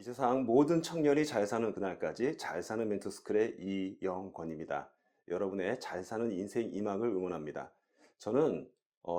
이 세상 모든 청년이 잘 사는 그날까지 잘 사는 멘토스쿨의 이영권입니다. 여러분의 잘 사는 인생 이막을 응원합니다. 저는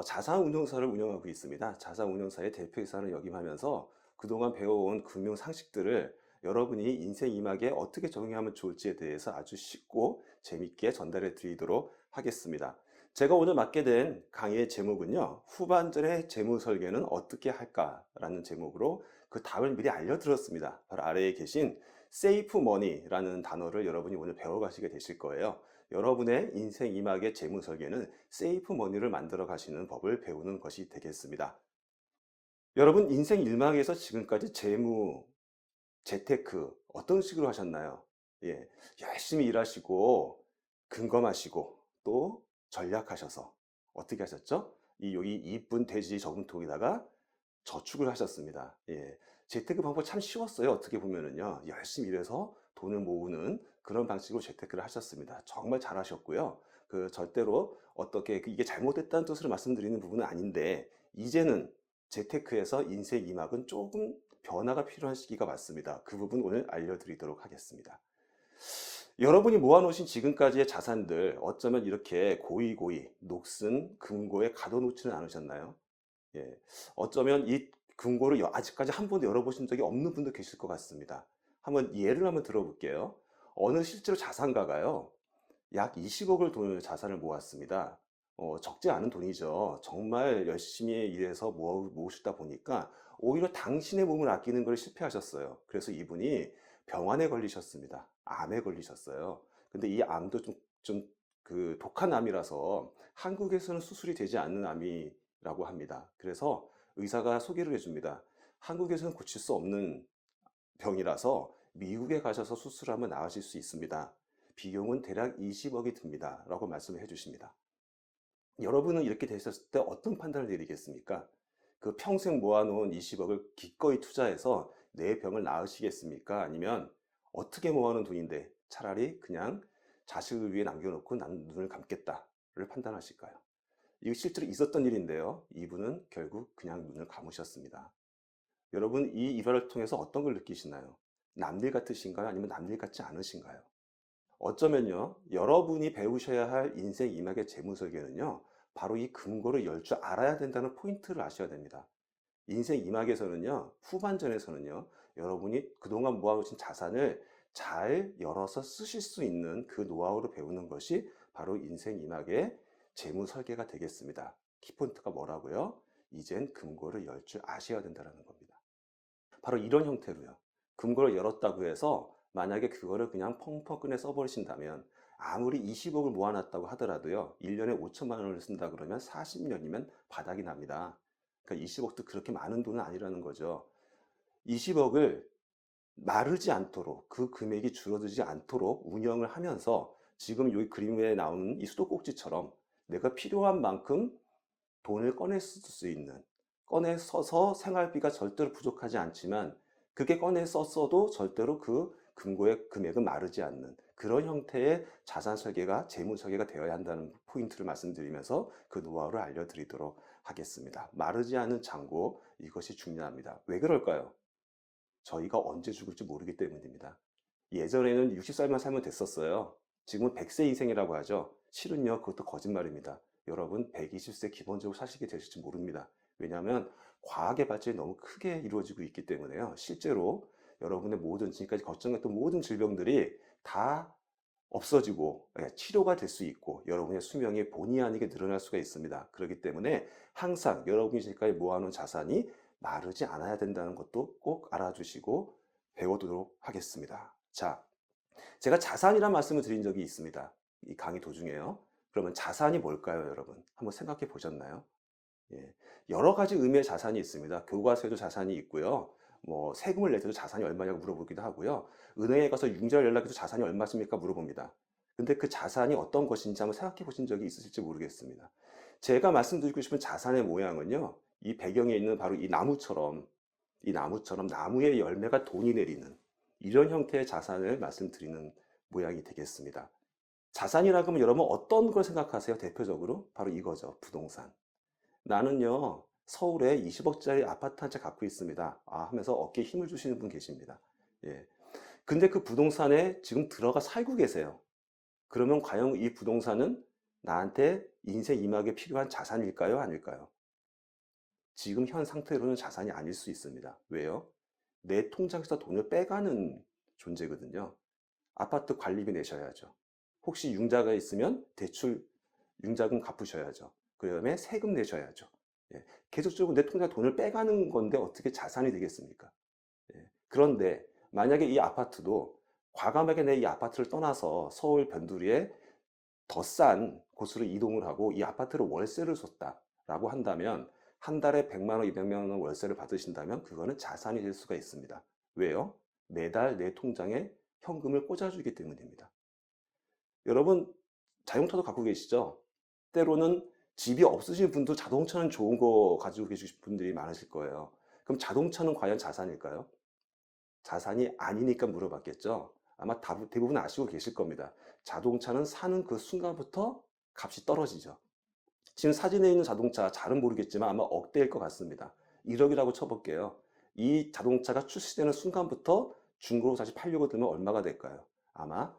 자산운용사를 운영하고 있습니다. 자산운용사의 대표이사를 역임하면서 그동안 배워온 금융 상식들을 여러분이 인생 이막에 어떻게 적용하면 좋을지에 대해서 아주 쉽고 재밌게 전달해 드리도록 하겠습니다. 제가 오늘 맡게 된 강의의 제목은요, 후반전의 재무 설계는 어떻게 할까라는 제목으로 그 답을 미리 알려드렸습니다. 바로 아래에 계신 세이프 머니라는 단어를 여러분이 오늘 배워가시게 되실 거예요. 여러분의 인생 이막의 재무 설계는 세이프 머니를 만들어 가시는 법을 배우는 것이 되겠습니다. 여러분 인생 일막에서 지금까지 재무, 재테크 어떤 식으로 하셨나요? 예, 열심히 일하시고 근검하시고 또 전략하셔서 어떻게 하셨죠? 여기 이쁜 돼지 저금통에다가 저축을 하셨습니다. 예. 재테크 방법 참 쉬웠어요. 어떻게 보면은요. 열심히 일해서 돈을 모으는 그런 방식으로 재테크를 하셨습니다. 정말 잘하셨고요. 절대로 어떻게 이게 잘못됐다는 뜻으로 말씀드리는 부분은 아닌데 이제는 재테크에서 인생 이막은 조금 변화가 필요한 시기가 맞습니다. 그 부분 오늘 알려드리도록 하겠습니다. 여러분이 모아놓으신 지금까지의 자산들 어쩌면 이렇게 고이고이 녹슨 금고에 가둬놓지는 않으셨나요? 예, 어쩌면 이 금고를 아직까지 한 번도 열어보신 적이 없는 분도 계실 것 같습니다. 예를 한번 들어볼게요. 어느 실제로 자산가가요, 약 20억을 돈을 자산을 모았습니다. 적지 않은 돈이죠. 정말 열심히 일해서 모으시다 보니까 오히려 당신의 몸을 아끼는 걸 실패하셨어요. 그래서 이분이 병환에 걸리셨습니다. 암에 걸리셨어요. 근데 이 암도 좀 독한 암이라서 한국에서는 수술이 되지 않는 암이라고 합니다. 그래서 의사가 소개를 해줍니다. 한국에서는 고칠 수 없는 병이라서 미국에 가셔서 수술하면 나으실 수 있습니다. 비용은 대략 20억이 듭니다. 라고 말씀을 해주십니다. 여러분은 이렇게 되셨을 때 어떤 판단을 내리겠습니까? 그 평생 모아놓은 20억을 기꺼이 투자해서 내 병을 나으시겠습니까? 아니면 어떻게 모아놓은 돈인데 차라리 그냥 자식을 위해 남겨놓고 난 눈을 감겠다를 판단하실까요? 이거 실제로 있었던 일인데요. 이분은 결국 그냥 눈을 감으셨습니다. 여러분 이 일화를 통해서 어떤 걸 느끼시나요? 남일 같으신가요? 아니면 남일 같지 않으신가요? 어쩌면요, 여러분이 배우셔야 할 인생 이막의 재무 설계는요, 바로 이 금고를 열 줄 알아야 된다는 포인트를 아셔야 됩니다. 인생 이막에서는요, 후반전에서는요, 여러분이 그동안 모아놓으신 자산을 잘 열어서 쓰실 수 있는 그 노하우를 배우는 것이 바로 인생 이막의 재무 설계가 되겠습니다. 키포인트가 뭐라고요? 이젠 금고를 열 줄 아셔야 된다는 겁니다. 바로 이런 형태로요. 금고를 열었다고 해서 만약에 그거를 그냥 펑펑 꺼내 써버리신다면 아무리 20억을 모아놨다고 하더라도요. 1년에 5천만 원을 쓴다 그러면 40년이면 바닥이 납니다. 그러니까 20억도 그렇게 많은 돈은 아니라는 거죠. 20억을 마르지 않도록 그 금액이 줄어들지 않도록 운영을 하면서 지금 여기 그림에 나오는 이 수도꼭지처럼 내가 필요한 만큼 돈을 꺼내 쓸 수 있는, 꺼내 써서 생활비가 절대로 부족하지 않지만 그게 꺼내 썼어도 절대로 그 금고의 금액은 마르지 않는 그런 형태의 자산 설계가 재무 설계가 되어야 한다는 포인트를 말씀드리면서 그 노하우를 알려드리도록 하겠습니다. 마르지 않은 잔고, 이것이 중요합니다. 왜 그럴까요? 저희가 언제 죽을지 모르기 때문입니다. 예전에는 60살만 살면 됐었어요. 지금은 100세 인생이라고 하죠. 실은요, 그것도 거짓말입니다. 여러분 120세 기본적으로 사시게 되실지 모릅니다. 왜냐하면 과학의 발전이 너무 크게 이루어지고 있기 때문에요. 실제로 여러분의 모든 지금까지 걱정했던 모든 질병들이 다 없어지고 치료가 될 수 있고 여러분의 수명이 본의 아니게 늘어날 수가 있습니다. 그렇기 때문에 항상 여러분이 지금까지 모아놓은 자산이 마르지 않아야 된다는 것도 꼭 알아주시고 배워두도록 하겠습니다. 자, 제가 자산이란 말씀을 드린 적이 있습니다. 이 강의 도중에요. 그러면 자산이 뭘까요, 여러분? 한번 생각해 보셨나요? 예, 여러 가지 의미의 자산이 있습니다. 교과서에도 자산이 있고요. 뭐 세금을 낼 때도 자산이 얼마냐고 물어보기도 하고요. 은행에 가서 융자를 연락해도 자산이 얼마십니까 물어봅니다. 근데 그 자산이 어떤 것인지 한번 생각해 보신 적이 있으실지 모르겠습니다. 제가 말씀드리고 싶은 자산의 모양은요. 이 배경에 있는 바로 이 나무처럼 나무의 열매가 돈이 내리는 이런 형태의 자산을 말씀드리는 모양이 되겠습니다. 자산이라고 하면 여러분 어떤 걸 생각하세요? 대표적으로 바로 이거죠. 부동산. 나는요, 서울에 20억짜리 아파트 한 채 갖고 있습니다. 하면서 어깨에 힘을 주시는 분 계십니다. 예. 근데 그 부동산에 지금 들어가 살고 계세요. 그러면 과연 이 부동산은 나한테 인생 이막에 필요한 자산일까요? 아닐까요? 지금 현 상태로는 자산이 아닐 수 있습니다. 왜요? 내 통장에서 돈을 빼가는 존재거든요. 아파트 관리비 내셔야죠. 혹시 융자가 있으면 대출 융자금 갚으셔야죠. 그 다음에 세금 내셔야죠. 예, 계속적으로 내 통장에 돈을 빼가는 건데 어떻게 자산이 되겠습니까? 예, 그런데 만약에 이 아파트도 과감하게 내 이 아파트를 떠나서 서울 변두리에 더 싼 곳으로 이동을 하고 이 아파트를 월세를 줬다라고 한다면 한 달에 100만 원, 200만 원 월세를 받으신다면 그거는 자산이 될 수가 있습니다. 왜요? 매달 내 통장에 현금을 꽂아주기 때문입니다. 여러분 자동차도 갖고 계시죠? 때로는 집이 없으신 분도 자동차는 좋은 거 가지고 계신 분들이 많으실 거예요. 그럼 자동차는 과연 자산일까요? 자산이 아니니까 물어봤겠죠. 아마 대부분 아시고 계실 겁니다. 자동차는 사는 그 순간부터 값이 떨어지죠. 지금 사진에 있는 자동차 잘은 모르겠지만 아마 억대일 것 같습니다. 1억이라고 쳐볼게요. 이 자동차가 출시되는 순간부터 중고로 다시 팔려고 들면 얼마가 될까요? 아마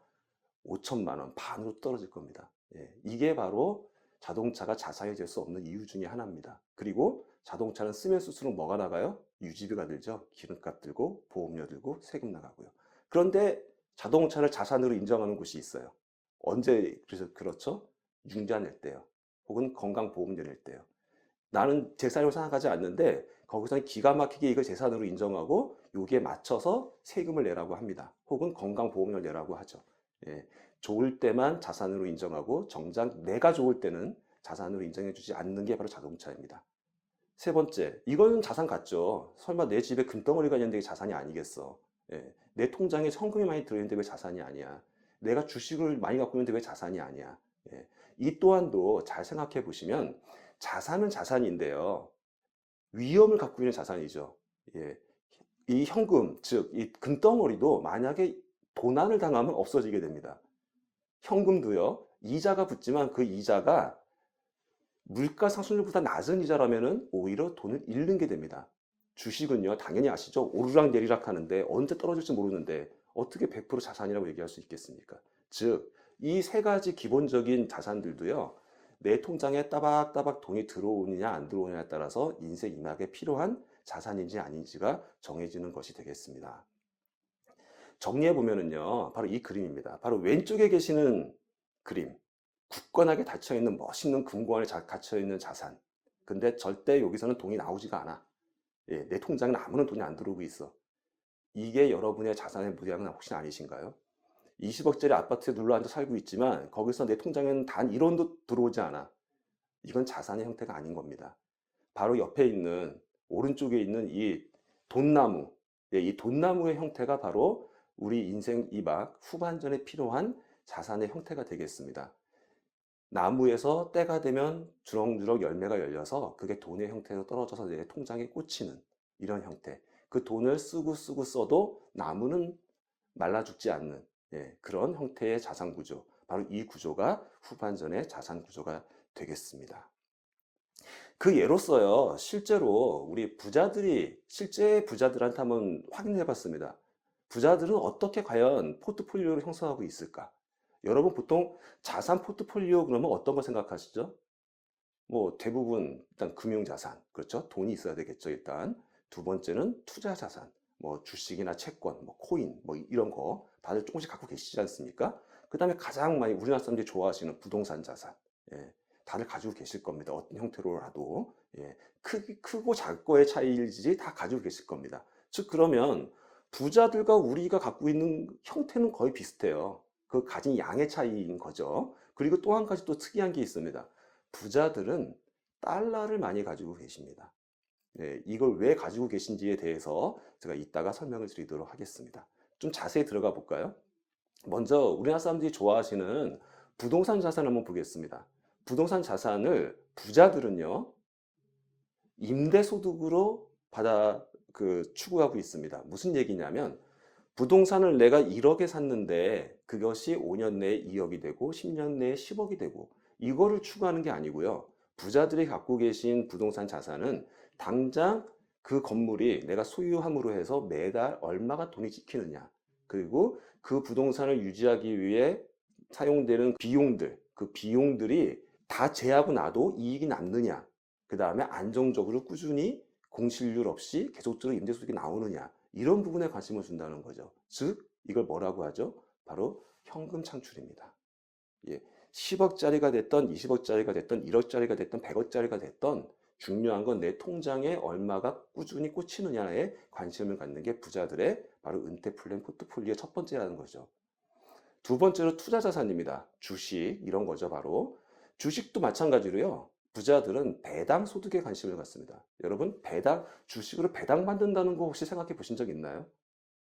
5천만 원, 반으로 떨어질 겁니다. 예, 이게 바로 자동차가 자산이 될 수 없는 이유 중에 하나입니다. 그리고 자동차는 쓰면 쓸수록 뭐가 나가요? 유지비가 들죠. 기름값 들고 보험료 들고 세금 나가고요. 그런데 자동차를 자산으로 인정하는 곳이 있어요. 언제 그래서 그렇죠? 융자 낼 때요. 혹은 건강보험료 낼 때요. 나는 재산으로 생각하지 않는데 거기서는 기가 막히게 이걸 재산으로 인정하고 여기에 맞춰서 세금을 내라고 합니다. 혹은 건강보험료를 내라고 하죠. 예, 좋을 때만 자산으로 인정하고 정작 내가 좋을 때는 자산으로 인정해주지 않는 게 바로 자동차입니다. 세 번째, 이거는 자산 같죠. 설마 내 집에 금덩어리가 있는데 이게 자산이 아니겠어. 예, 내 통장에 현금이 많이 들어있는데 왜 자산이 아니야. 내가 주식을 많이 갖고 있는데 왜 자산이 아니야. 예, 이 또한도 잘 생각해 보시면 자산은 자산인데요. 위험을 갖고 있는 자산이죠. 예, 이 현금, 즉, 이 금덩어리도 만약에 도난을 당하면 없어지게 됩니다. 현금도요, 이자가 붙지만 그 이자가 물가 상승률보다 낮은 이자라면은 오히려 돈을 잃는 게 됩니다. 주식은요, 당연히 아시죠? 오르락 내리락 하는데 언제 떨어질지 모르는데 어떻게 100% 자산이라고 얘기할 수 있겠습니까? 즉, 이 세 가지 기본적인 자산들도요, 내 통장에 따박따박 돈이 들어오느냐 안 들어오느냐에 따라서 인생 이막에 필요한 자산인지 아닌지가 정해지는 것이 되겠습니다. 정리해 보면은요, 바로 이 그림입니다. 바로 왼쪽에 계시는 그림. 굳건하게 닫혀있는 멋있는 금고 안에 갇혀있는 자산. 근데 절대 여기서는 돈이 나오지가 않아. 예, 내 통장에 아무런 돈이 안 들어오고 있어. 이게 여러분의 자산의 모양은 혹시 아니신가요? 20억짜리 아파트에 눌러앉아 살고 있지만 거기서 내 통장에는 단 1원도 들어오지 않아. 이건 자산의 형태가 아닌 겁니다. 바로 옆에 있는 오른쪽에 있는 이 돈나무. 예, 이 돈나무의 형태가 바로 우리 인생 이막 후반전에 필요한 자산의 형태가 되겠습니다. 나무에서 때가 되면 주렁주렁 열매가 열려서 그게 돈의 형태로 떨어져서 내 통장에 꽂히는 이런 형태. 그 돈을 쓰고 써도 나무는 말라 죽지 않는, 예, 그런 형태의 자산 구조. 바로 이 구조가 후반전의 자산 구조가 되겠습니다. 그 예로서요, 실제로 우리 부자들이 실제 부자들한테 한번 확인해 봤습니다. 부자들은 어떻게 과연 포트폴리오를 형성하고 있을까? 여러분 보통 자산 포트폴리오 그러면 어떤 거 생각하시죠? 뭐 대부분 일단 금융자산, 그렇죠? 돈이 있어야 되겠죠, 일단. 두 번째는 투자자산, 뭐 주식이나 채권, 뭐 코인, 뭐 이런 거 다들 조금씩 갖고 계시지 않습니까? 그 다음에 가장 많이 우리나라 사람들이 좋아하시는 부동산 자산, 예, 다들 가지고 계실 겁니다. 어떤 형태로라도. 예, 크고 작고의 차이이지 다 가지고 계실 겁니다. 즉 그러면 부자들과 우리가 갖고 있는 형태는 거의 비슷해요. 그 가진 양의 차이인 거죠. 그리고 또 한 가지 또 특이한 게 있습니다. 부자들은 달러를 많이 가지고 계십니다. 네, 이걸 왜 가지고 계신지에 대해서 제가 이따가 설명을 드리도록 하겠습니다. 좀 자세히 들어가 볼까요? 먼저 우리나라 사람들이 좋아하시는 부동산 자산을 한번 보겠습니다. 부동산 자산을 부자들은요, 임대소득으로 추구하고 있습니다. 무슨 얘기냐면, 부동산을 내가 1억에 샀는데 그것이 5년 내에 2억이 되고 10년 내에 10억이 되고 이거를 추구하는 게 아니고요. 부자들이 갖고 계신 부동산 자산은 당장 그 건물이 내가 소유함으로 해서 매달 얼마가 돈이 찍히느냐. 그리고 그 부동산을 유지하기 위해 사용되는 비용들, 그 비용들이 다 제하고 나도 이익이 남느냐. 그 다음에 안정적으로 꾸준히 공실률 없이 계속적으로 임대소득이 나오느냐. 이런 부분에 관심을 준다는 거죠. 즉, 이걸 뭐라고 하죠? 바로 현금 창출입니다. 예, 10억짜리가 됐던 20억짜리가 됐던 1억짜리가 됐던 100억짜리가 됐던 중요한 건 내 통장에 얼마가 꾸준히 꽂히느냐에 관심을 갖는 게 부자들의 바로 은퇴 플랜 포트폴리오 첫 번째라는 거죠. 두 번째로 투자 자산입니다. 주식 이런 거죠. 바로 주식도 마찬가지로요. 부자들은 배당 소득에 관심을 갖습니다. 여러분 주식으로 배당 만든다는 거 혹시 생각해 보신 적 있나요?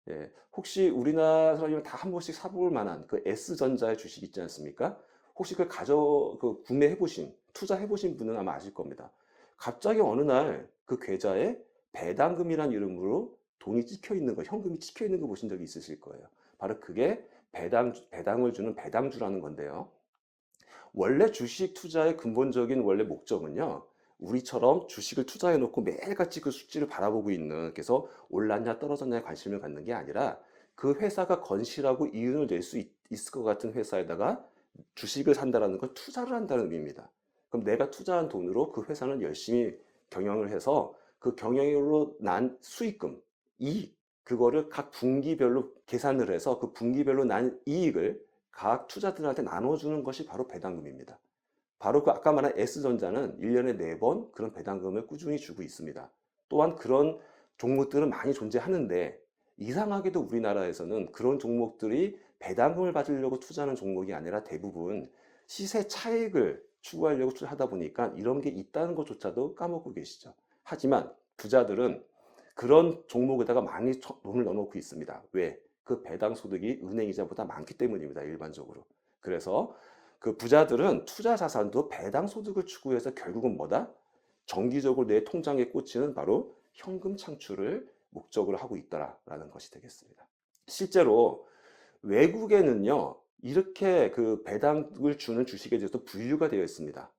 예, 혹시 우리나라 사람이면 다 한 번씩 사볼 만한 그 S전자의 주식 있지 않습니까? 혹시 구매해 보신, 투자해 보신 분은 아마 아실 겁니다. 갑자기 어느 날 그 계좌에 배당금이란 이름으로 돈이 찍혀 있는 거, 현금이 찍혀 있는 거 보신 적이 있으실 거예요. 바로 그게 배당을 주는 배당주라는 건데요. 원래 주식 투자의 근본적인 원래 목적은요. 우리처럼 주식을 투자해 놓고 매일같이 그 수치를 바라보고 있는, 그래서 올랐냐 떨어졌냐에 관심을 갖는 게 아니라 그 회사가 건실하고 이윤을 낼 수 있을 것 같은 회사에다가 주식을 산다라는 건 투자를 한다는 의미입니다. 그럼 내가 투자한 돈으로 그 회사는 열심히 경영을 해서 그 경영으로 난 수익금, 이익, 그거를 각 분기별로 계산을 해서 그 분기별로 난 이익을 각 투자들한테 나눠주는 것이 바로 배당금입니다. 바로 그 아까 말한 S전자는 1년에 4번 그런 배당금을 꾸준히 주고 있습니다. 또한 그런 종목들은 많이 존재하는데 이상하게도 우리나라에서는 그런 종목들이 배당금을 받으려고 투자하는 종목이 아니라 대부분 시세 차익을 추구하려고 투자하다 보니까 이런 게 있다는 것조차도 까먹고 계시죠. 하지만 부자들은 그런 종목에다가 많이 돈을 넣어놓고 있습니다. 왜? 그 배당 소득이 은행이자보다 많기 때문입니다. 일반적으로. 그래서 그 부자들은 투자 자산도 배당 소득을 추구해서 결국은 뭐다? 정기적으로 내 통장에 꽂히는 바로 현금 창출을 목적으로 하고 있다라는 것이 되겠습니다. 실제로 외국에는요, 이렇게 그 배당을 주는 주식에 대해서 분류가 되어 있습니다.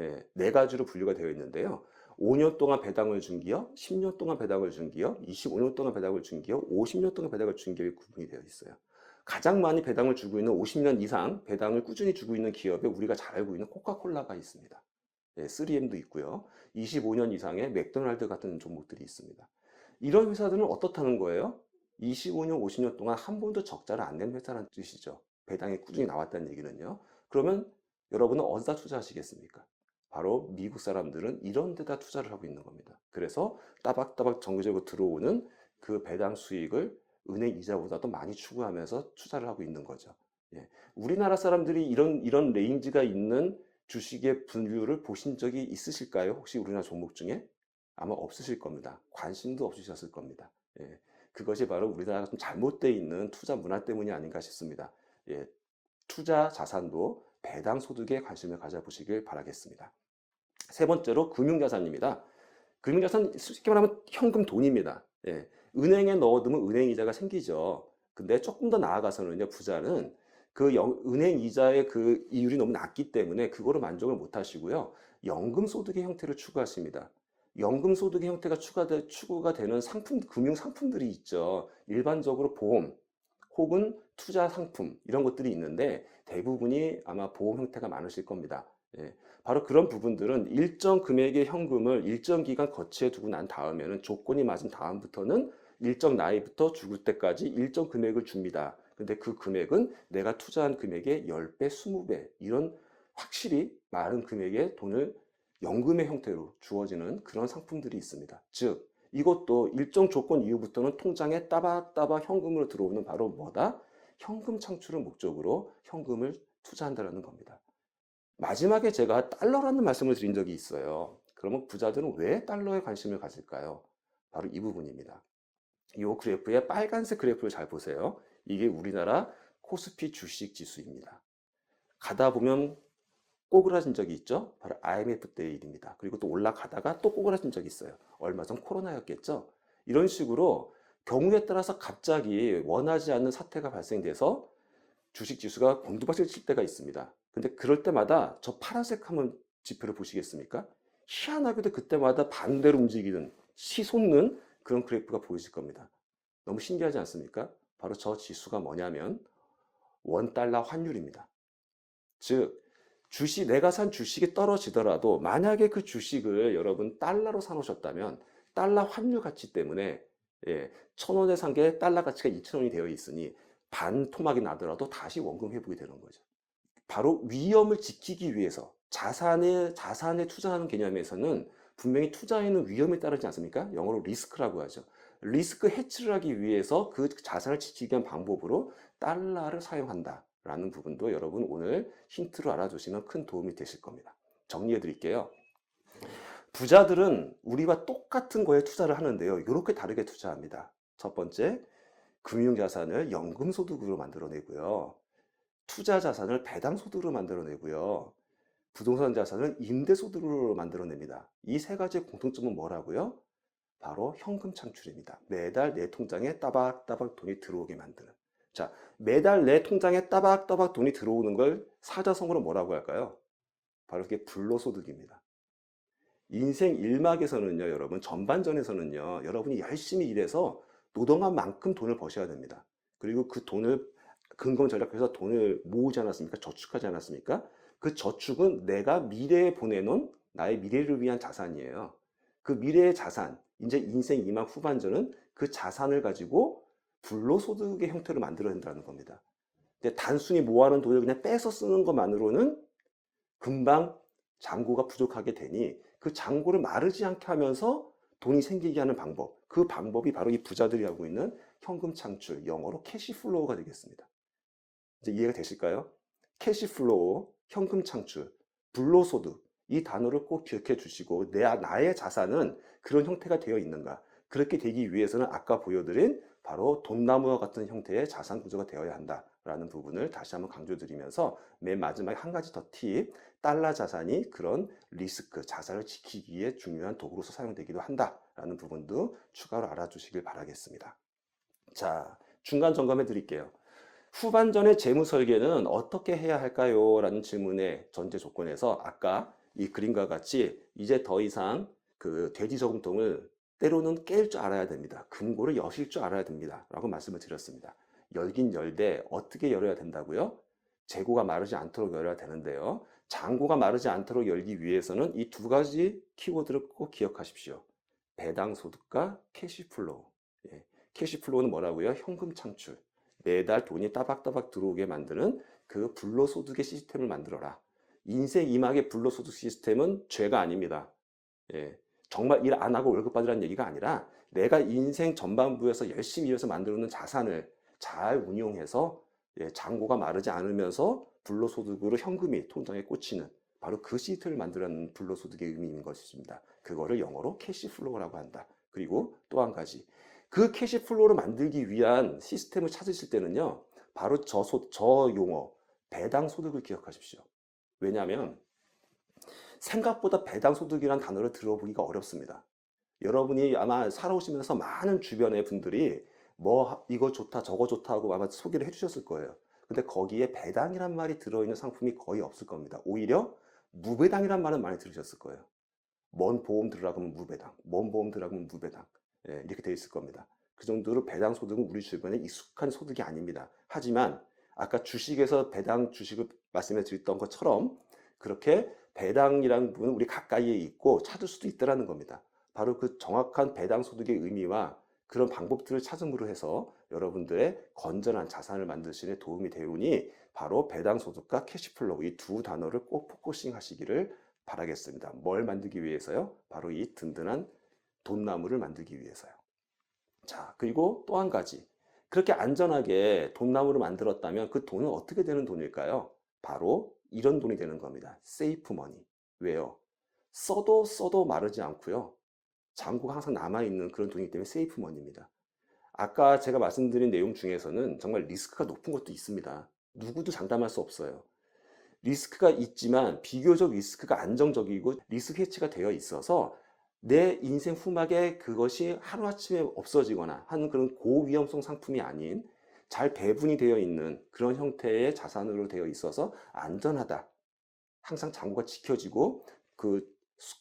예, 네 가지로 분류가 되어 있는데요. 5년 동안 배당을 준 기업, 10년 동안 배당을 준 기업, 25년 동안 배당을 준 기업, 50년 동안 배당을 준 기업이 구분이 되어 있어요. 가장 많이 배당을 주고 있는 50년 이상 배당을 꾸준히 주고 있는 기업에 우리가 잘 알고 있는 코카콜라가 있습니다. 예, 3M도 있고요. 25년 이상의 맥도날드 같은 종목들이 있습니다. 이런 회사들은 어떻다는 거예요? 25년, 50년 동안 한 번도 적자를 안 낸 회사라는 뜻이죠. 배당이 꾸준히 나왔다는 얘기는요. 그러면 여러분은 어디다 투자하시겠습니까? 바로 미국 사람들은 이런 데다 투자를 하고 있는 겁니다. 그래서 따박따박 정기적으로 들어오는 그 배당 수익을 은행 이자보다도 많이 추구하면서 투자를 하고 있는 거죠. 예. 우리나라 사람들이 이런 레인지가 있는 주식의 분류를 보신 적이 있으실까요? 혹시 우리나라 종목 중에? 아마 없으실 겁니다. 관심도 없으셨을 겁니다. 예. 그것이 바로 우리나라가 좀 잘못되어 있는 투자 문화 때문이 아닌가 싶습니다. 예. 투자 자산도 배당 소득에 관심을 가져보시길 바라겠습니다. 세 번째로 금융자산입니다. 금융자산 쉽게 말하면 현금 돈입니다. 예. 은행에 넣어두면 은행 이자가 생기죠. 근데 조금 더 나아가서는요, 부자는 은행 이자의 그 이율이 너무 낮기 때문에 그거로 만족을 못 하시고요. 연금 소득의 형태를 추구하십니다. 연금 소득의 형태가 추구가 되는 금융 상품들이 있죠. 일반적으로 보험 혹은 투자 상품 이런 것들이 있는데 대부분이 아마 보험 형태가 많으실 겁니다. 예. 바로 그런 부분들은 일정 금액의 현금을 일정 기간 거치해 두고 난 다음에는 조건이 맞은 다음부터는 일정 나이부터 죽을 때까지 일정 금액을 줍니다. 근데 그 금액은 내가 투자한 금액의 10배, 20배 이런 확실히 많은 금액의 돈을 연금의 형태로 주어지는 그런 상품들이 있습니다. 즉 이것도 일정 조건 이후부터는 통장에 따박따박 현금으로 들어오는 바로 뭐다? 현금 창출을 목적으로 현금을 투자한다는 겁니다. 마지막에 제가 달러라는 말씀을 드린 적이 있어요. 그러면 부자들은 왜 달러에 관심을 가질까요? 바로 이 부분입니다. 이 그래프의 빨간색 그래프를 잘 보세요. 이게 우리나라 코스피 주식 지수입니다. 가다 보면 꼬그라진 적이 있죠. 바로 IMF 때 일입니다. 그리고 또 올라가다가 또 꼬그라진 적이 있어요. 얼마 전 코로나였겠죠. 이런 식으로 경우에 따라서 갑자기 원하지 않는 사태가 발생돼서 주식 지수가 곤두박질 칠 때가 있습니다. 근데 그럴 때마다 저 파란색 한번 지표를 보시겠습니까? 희한하게도 그때마다 반대로 움직이는 치솟는 그런 그래프가 보이실 겁니다. 너무 신기하지 않습니까? 바로 저 지수가 뭐냐면 원달러 환율입니다. 즉 내가 산 주식이 떨어지더라도 만약에 그 주식을 여러분 달러로 사놓으셨다면 달러 환율 가치 때문에 1,000원에 산 게 달러 가치가 2,000원이 되어 있으니 반 토막이 나더라도 다시 원금 회복이 되는 거죠. 바로 위험을 지키기 위해서 자산에 투자하는 개념에서는 분명히 투자에는 위험이 따르지 않습니까? 영어로 리스크라고 하죠. 리스크 해치를 하기 위해서 그 자산을 지키기 위한 방법으로 달러를 사용한다라는 부분도 여러분 오늘 힌트로 알아두시면 큰 도움이 되실 겁니다. 정리해 드릴게요. 부자들은 우리와 똑같은 거에 투자를 하는데요. 이렇게 다르게 투자합니다. 첫 번째, 금융자산을 연금소득으로 만들어내고요. 투자 자산을 배당소득으로 만들어내고요. 부동산 자산을 임대소득으로 만들어냅니다. 이 세 가지의 공통점은 뭐라고요? 바로 현금 창출입니다. 매달 내 통장에 따박따박 돈이 들어오게 만드는. 자, 매달 내 통장에 따박따박 돈이 들어오는 걸 사자성어로 뭐라고 할까요? 바로 그게 불로소득입니다. 인생 일막에서는요, 여러분, 전반전에서는요, 여러분이 열심히 일해서 노동한 만큼 돈을 버셔야 됩니다. 그리고 그 돈을 근검 절약해서 돈을 모으지 않았습니까? 저축하지 않았습니까? 그 저축은 내가 미래에 보내놓은 나의 미래를 위한 자산이에요. 그 미래의 자산, 이제 인생 이막 후반전은 그 자산을 가지고 불로소득의 형태로 만들어낸다는 겁니다. 근데 단순히 모아놓은 돈을 그냥 빼서 쓰는 것만으로는 금방 잔고가 부족하게 되니 그 잔고를 마르지 않게 하면서 돈이 생기게 하는 방법, 그 방법이 바로 이 부자들이 하고 있는 현금 창출, 영어로 캐시플로우가 되겠습니다. 이제 이해가 되실까요? 캐시플로우, 현금 창출, 불로소득, 이 단어를 꼭 기억해 주시고 나의 자산은 그런 형태가 되어 있는가? 그렇게 되기 위해서는 아까 보여드린 바로 돈나무와 같은 형태의 자산 구조가 되어야 한다라는 부분을 다시 한번 강조드리면서 맨 마지막에 한 가지 더 팁, 달러 자산이 그런 리스크, 자산을 지키기에 중요한 도구로서 사용되기도 한다라는 부분도 추가로 알아주시길 바라겠습니다. 자, 중간 점검해 드릴게요. 후반전의 재무 설계는 어떻게 해야 할까요? 라는 질문의 전제 조건에서 아까 이 그림과 같이 이제 더 이상 그 돼지 저금통을 때로는 깰 줄 알아야 됩니다. 금고를 여실 줄 알아야 됩니다. 라고 말씀을 드렸습니다. 열긴 열되 어떻게 열어야 된다고요? 재고가 마르지 않도록 열어야 되는데요. 잔고가 마르지 않도록 열기 위해서는 이 두 가지 키워드를 꼭 기억하십시오. 배당 소득과 캐시플로우. 캐시플로우는 뭐라고요? 현금 창출. 매달 돈이 따박따박 들어오게 만드는 그 불로소득의 시스템을 만들어라. 인생 이막의 불로소득 시스템은 죄가 아닙니다. 정말 일 안 하고 월급 받으라는 얘기가 아니라 내가 인생 전반부에서 열심히 일해서 만들어놓은 자산을 잘 운용해서 잔고가 마르지 않으면서 불로소득으로 현금이 통장에 꽂히는 바로 그 시스템을 만들어내는 불로소득의 의미인 것입니다. 그거를 영어로 캐시플로우라고 한다. 그리고 또 한 가지. 그 캐시플로우를 만들기 위한 시스템을 찾으실 때는요, 바로 저 용어, 배당소득을 기억하십시오. 왜냐하면 생각보다 배당소득이라는 단어를 들어보기가 어렵습니다. 여러분이 아마 살아오시면서 많은 주변의 분들이 뭐 이거 좋다 저거 좋다 하고 아마 소개를 해주셨을 거예요. 근데 거기에 배당이란 말이 들어있는 상품이 거의 없을 겁니다. 오히려 무배당이란 말은 많이 들으셨을 거예요. 뭔 보험 들으라고 하면 무배당, 뭔 보험 들으라고 하면 무배당. 이렇게 되어 있을 겁니다. 그 정도로 배당 소득은 우리 주변에 익숙한 소득이 아닙니다. 하지만 아까 주식에서 배당 주식을 말씀해 드렸던 것처럼 그렇게 배당이라는 부분은 우리 가까이에 있고 찾을 수도 있다는 겁니다. 바로 그 정확한 배당 소득의 의미와 그런 방법들을 찾음으로 해서 여러분들의 건전한 자산을 만드시는 데 도움이 되오니 바로 배당 소득과 캐시플로우 이 두 단어를 꼭 포커싱 하시기를 바라겠습니다. 뭘 만들기 위해서요? 바로 이 든든한 돈나무를 만들기 위해서요. 자, 그리고 또 한 가지. 그렇게 안전하게 돈나무를 만들었다면 그 돈은 어떻게 되는 돈일까요? 바로 이런 돈이 되는 겁니다. 세이프 머니. 왜요? 써도 마르지 않고요. 잔고가 항상 남아있는 그런 돈이기 때문에 세이프 머니입니다. 아까 제가 말씀드린 내용 중에서는 정말 리스크가 높은 것도 있습니다. 누구도 장담할 수 없어요. 리스크가 있지만 비교적 리스크가 안정적이고 리스크 해치가 되어 있어서 내 인생 후막에 그것이 하루아침에 없어지거나 하는 그런 고위험성 상품이 아닌 잘 배분이 되어 있는 그런 형태의 자산으로 되어 있어서 안전하다. 항상 잔고가 지켜지고 그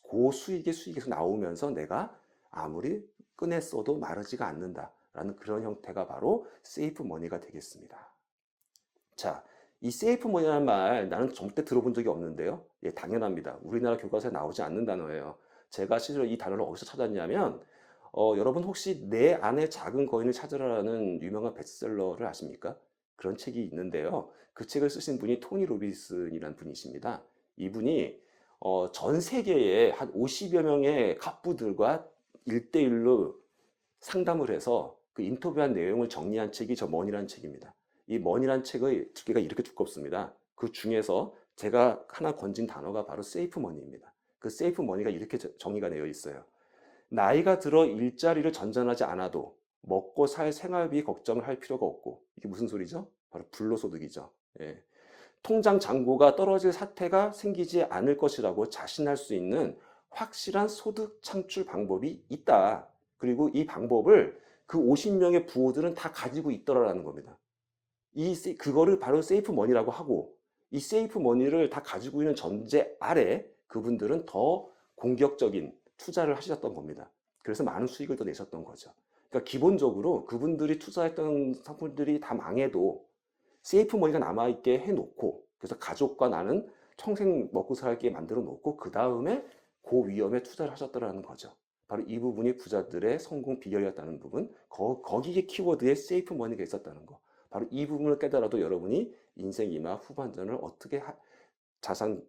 고수익의 수익에서 나오면서 내가 아무리 꺼내 써도 마르지가 않는다라는 그런 형태가 바로 세이프 머니가 되겠습니다. 자, 이 세이프 머니라는 말 나는 절대 들어본 적이 없는데요. 예, 당연합니다. 우리나라 교과서에 나오지 않는 단어예요. 제가 실제로 이 단어를 어디서 찾았냐면 여러분 혹시 내 안의 작은 거인을 찾으라는 유명한 베스트셀러를 아십니까? 그런 책이 있는데요. 그 책을 쓰신 분이 토니 로빈슨이라는 분이십니다. 이분이 전 세계에 한 50여 명의 갑부들과 1대1로 상담을 해서 그 인터뷰한 내용을 정리한 책이 저 머니라는 책입니다. 이 머니라는 책의 두께가 이렇게 두껍습니다. 그 중에서 제가 하나 건진 단어가 바로 세이프 머니입니다. 그 세이프 머니가 이렇게 정의가 되어 있어요. 나이가 들어 일자리를 전전하지 않아도 먹고 살 생활비 걱정을 할 필요가 없고, 이게 무슨 소리죠? 바로 불로소득이죠. 예. 통장 잔고가 떨어질 사태가 생기지 않을 것이라고 자신할 수 있는 확실한 소득 창출 방법이 있다. 그리고 이 방법을 그 50명의 부호들은 다 가지고 있더라라는 겁니다. 그거를 바로 세이프 머니라고 하고, 이 세이프 머니를 다 가지고 있는 전제 아래 그분들은 더 공격적인 투자를 하셨던 겁니다. 그래서 많은 수익을 더 내셨던 거죠. 그러니까 기본적으로 그분들이 투자했던 상품들이 다 망해도 세이프 머니가 남아있게 해놓고, 그래서 가족과 나는 평생 먹고 살게 만들어 놓고 그 다음에 고위험에 투자를 하셨더라는 거죠. 바로 이 부분이 부자들의 성공 비결이었다는 부분, 거기에 키워드에 세이프 머니가 있었다는 거. 바로 이 부분을 깨달아도 여러분이 인생 이마 후반전을 어떻게 자산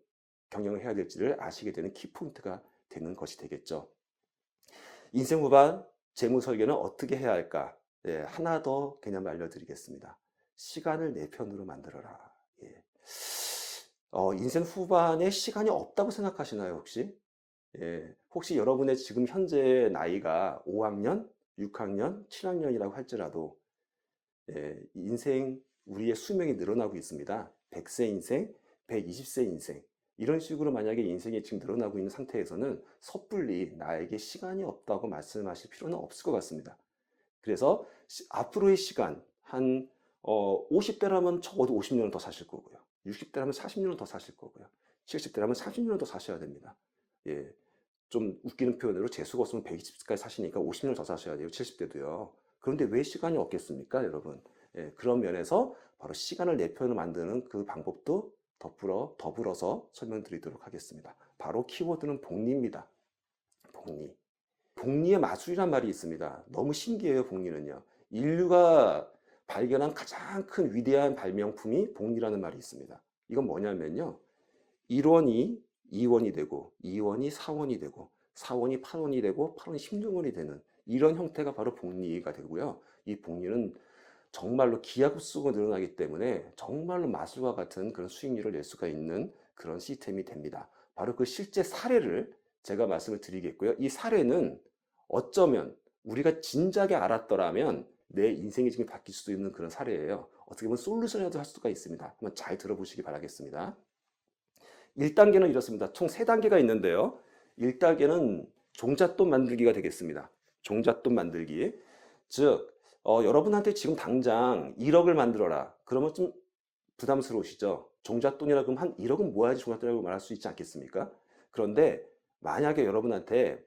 경영을 해야 될지를 아시게 되는 키포인트가 되는 것이 되겠죠. 인생 후반 재무 설계는 어떻게 해야 할까? 예, 하나 더 개념을 알려드리겠습니다. 시간을 내 편으로 만들어라. 예. 인생 후반에 시간이 없다고 생각하시나요, 혹시? 예, 혹시 여러분의 지금 현재 나이가 5학년, 6학년, 7학년이라고 할지라도 인생, 우리의 수명이 늘어나고 있습니다. 100세 인생, 120세 인생. 이런 식으로 만약에 인생이 지금 늘어나고 있는 상태에서는 섣불리 나에게 시간이 없다고 말씀하실 필요는 없을 것 같습니다. 그래서 앞으로의 시간, 한 50대라면 적어도 50년은 더 사실 거고요. 60대라면 40년은 더 사실 거고요. 70대라면 30년은 더 사셔야 됩니다. 예, 좀 웃기는 표현으로 재수가 없으면 120세까지 사시니까 50년 더 사셔야 돼요. 70대도요. 그런데 왜 시간이 없겠습니까, 여러분? 예, 그런 면에서 바로 시간을 내 편으로 만드는 그 방법도 더불어서 설명드리도록 하겠습니다. 바로 키워드는 복리입니다. 복리. 복리의 마술이란 말이 있습니다. 너무 신기해요, 복리는요. 인류가 발견한 가장 큰 위대한 발명품이 복리라는 말이 있습니다. 이건 뭐냐면요. 1원이 2원이 되고, 2원이 4원이 되고, 4원이 8원이 되고, 8원이 16원이 되는 이런 형태가 바로 복리가 되고요. 이 복리는 정말로 기하급수가 늘어나기 때문에 정말로 마술과 같은 그런 수익률을 낼 수가 있는 그런 시스템이 됩니다. 바로 그 실제 사례를 제가 말씀을 드리겠고요. 이 사례는 어쩌면 우리가 진작에 알았더라면 내 인생이 지금 바뀔 수도 있는 그런 사례예요. 어떻게 보면 솔루션이라도 할 수가 있습니다. 한번 잘 들어보시기 바라겠습니다. 1단계는 이렇습니다. 총 3단계가 있는데요. 1단계는 종잣돈 만들기가 되겠습니다. 종잣돈 만들기. 즉, 여러분한테 지금 당장 1억을 만들어라. 그러면 좀 부담스러우시죠? 종잣돈이라 그러면 한 1억은 모아야지 종잣돈이라고 말할 수 있지 않겠습니까? 그런데 만약에 여러분한테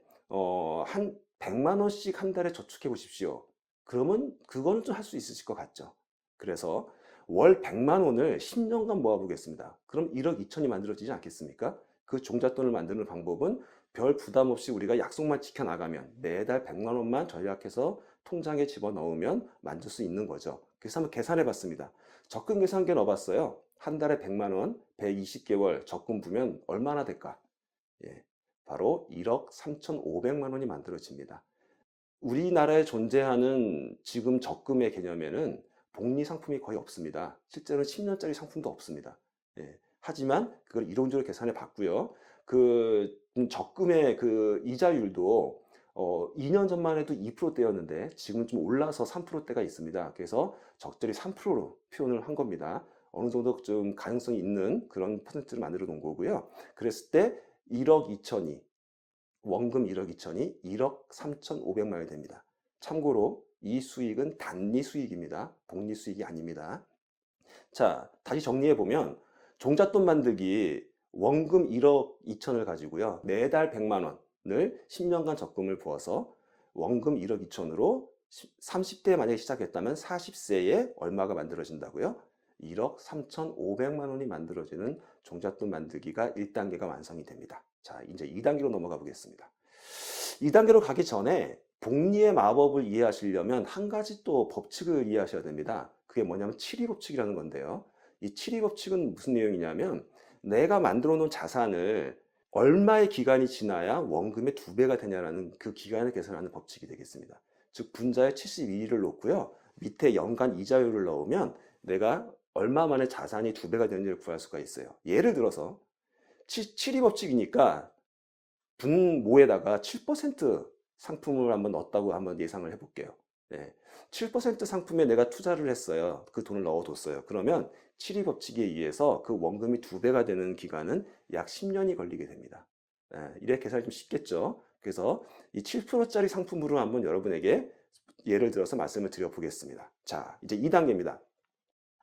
한 100만 원씩 한 달에 저축해 보십시오. 그러면 그거는 좀 할 수 있으실 것 같죠? 그래서 월 100만 원을 10년간 모아보겠습니다. 그럼 1억 2천이 만들어지지 않겠습니까? 그 종잣돈을 만드는 방법은 별 부담 없이 우리가 약속만 지켜나가면 매달 100만 원만 전략해서 통장에 집어넣으면 만들 수 있는 거죠. 그래서 한번 계산해 봤습니다. 적금 계산기에 넣어봤어요. 한 달에 100만 원, 120개월 적금 부면 얼마나 될까? 예, 바로 1억 3,500만 원이 만들어집니다. 우리나라에 존재하는 지금 적금의 개념에는 복리 상품이 거의 없습니다. 실제로는 10년짜리 상품도 없습니다. 예, 하지만 그걸 이론적으로 계산해 봤고요. 그 적금의 그 이자율도 2년 전만 해도 2%대였는데 지금은 좀 올라서 3%대가 있습니다. 그래서 적절히 3%로 표현을 한 겁니다. 어느 정도 좀 가능성이 있는 그런 퍼센트를 만들어 놓은 거고요. 그랬을 때 1억 2천이 원금 1억 2천이 1억 3,500만 원이 됩니다. 참고로 이 수익은 단리 수익입니다. 복리 수익이 아닙니다. 자, 다시 정리해 보면 종잣돈 만들기 원금 1억 2천을 가지고요. 매달 100만 원을 10년간 적금을 부어서 원금 1억 2천으로 30대에 만약에 시작했다면 40세에 얼마가 만들어진다고요? 1억 3,500만 원이 만들어지는 종잣돈 만들기가 1단계가 완성이 됩니다. 자, 이제 2단계로 넘어가 보겠습니다. 2단계로 가기 전에 복리의 마법을 이해하시려면 한 가지 또 법칙을 이해하셔야 됩니다. 그게 뭐냐면 7위 법칙이라는 건데요. 이 7위 법칙은 무슨 내용이냐면 내가 만들어 놓은 자산을 얼마의 기간이 지나야 원금의 2배가 되냐라는 그 기간을 계산하는 법칙이 되겠습니다. 즉 분자에 72일을 놓고요. 밑에 연간 이자율을 넣으면 내가 얼마 만에 자산이 2배가 되는지를 구할 수가 있어요. 예를 들어서 7위 법칙이니까 분모에다가 7% 상품을 한번 넣었다고 한번 예상을 해볼게요. 네. 7% 상품에 내가 투자를 했어요. 그 돈을 넣어뒀어요. 그러면 7위 법칙에 의해서 그 원금이 2배가 되는 기간은 약 10년이 걸리게 됩니다. 네. 이렇게 계산이 좀 쉽겠죠. 그래서 이 7%짜리 상품으로 한번 여러분에게 예를 들어서 말씀을 드려보겠습니다. 자, 이제 2단계입니다.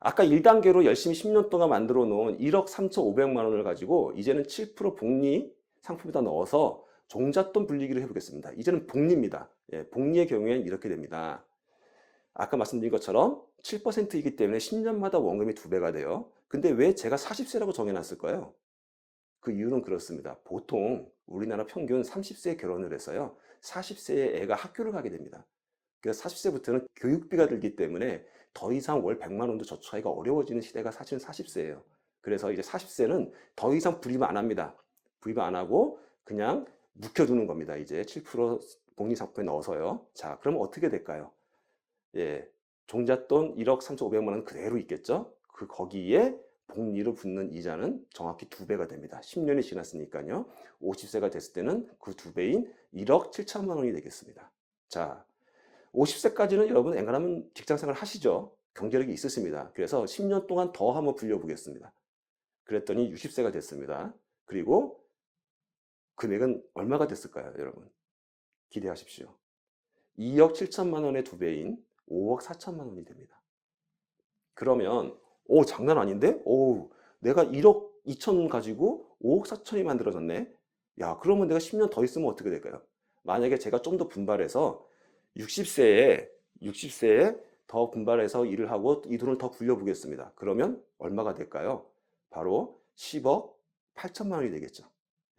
아까 1단계로 열심히 10년 동안 만들어 놓은 1억 3,500만 원을 가지고 이제는 7% 복리 상품에다 넣어서 종잣돈 불리기를 해보겠습니다. 이제는 복리입니다. 예, 복리의 경우에는 이렇게 됩니다. 아까 말씀드린 것처럼 7%이기 때문에 10년마다 원금이 2배가 돼요. 근데 왜 제가 40세라고 정해놨을까요? 그 이유는 그렇습니다. 보통 우리나라 평균 30세에 결혼을 해서요. 40세에 애가 학교를 가게 됩니다. 그래서 40세부터는 교육비가 들기 때문에 더 이상 월 100만 원도 저축하기가 어려워지는 시대가 사실은 40세예요. 그래서 이제 40세는 더 이상 불입 안 합니다. 불입 안 하고 그냥 묵혀두는 겁니다. 이제 7% 복리상품에 넣어서요. 자, 그럼 어떻게 될까요? 예, 종잣돈 1억 3,500만 원 그대로 있겠죠? 그 거기에 복리로 붙는 이자는 정확히 2배가 됩니다. 10년이 지났으니까요. 50세가 됐을 때는 그 2배인 1억 7천만 원이 되겠습니다. 자, 50세까지는 여러분 앵간하면 직장생활 하시죠. 경제력이 있으십니다. 그래서 10년 동안 더 한번 불려보겠습니다. 그랬더니 60세가 됐습니다. 그리고 금액은 얼마가 됐을까요, 여러분? 기대하십시오. 2억 7천만 원의 2배인 5억 4천만 원이 됩니다. 그러면 오, 장난 아닌데? 오, 내가 1억 2천 가지고 5억 4천이 만들어졌네. 야, 그러면 내가 10년 더 있으면 어떻게 될까요? 만약에 제가 좀 더 분발해서 60세에 더 분발해서 일을 하고 이 돈을 더 굴려보겠습니다. 그러면 얼마가 될까요? 바로 10억 8천만 원이 되겠죠.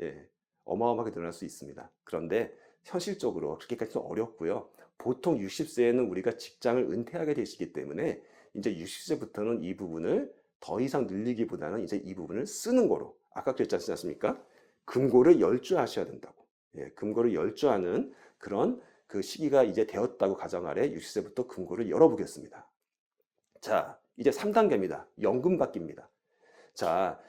예, 어마어마하게 늘어날 수 있습니다. 그런데 현실적으로 그렇게까지는 어렵고요. 보통 60세에는 우리가 직장을 은퇴하게 되시기 때문에 이제 60세부터는 이 부분을 더 이상 늘리기보다는 이제 이 부분을 쓰는 거로 아까 그랬지 않습니까? 금고를 열주하셔야 된다고. 예, 금고를 열주하는 그런 그 시기가 이제 되었다고 가정 아래 60세부터 금고를 열어보겠습니다. 자, 이제 3단계입니다. 연금 받기입니다. 자,